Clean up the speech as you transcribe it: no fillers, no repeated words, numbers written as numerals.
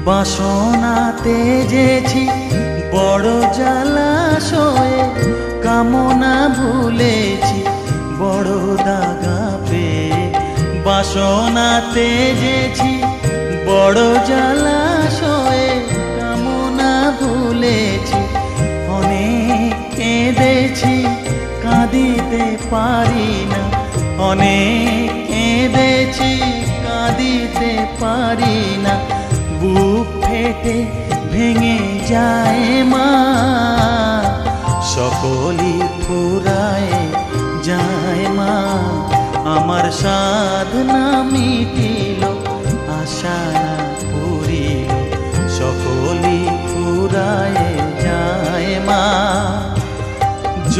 বাসনাতে যেছি বড় জলাশয়ে, কামনা ভুলেছি বড় দাগা পেয়ে। বাসনাতে যেছি বড় জলাশয়ে, কামনা ভুলেছি অনেক কেঁদেছি কাঁদিতে পারি না। অনেক কেঁদেছি কাঁদিতে পারি না। বুক ফেটে ভেঙে যায় মা, সকলই ফুরায় যায় মা। আমার সাধনা মিটিল, আশা না পুরিল, সকলই ফুরায় যায় মা।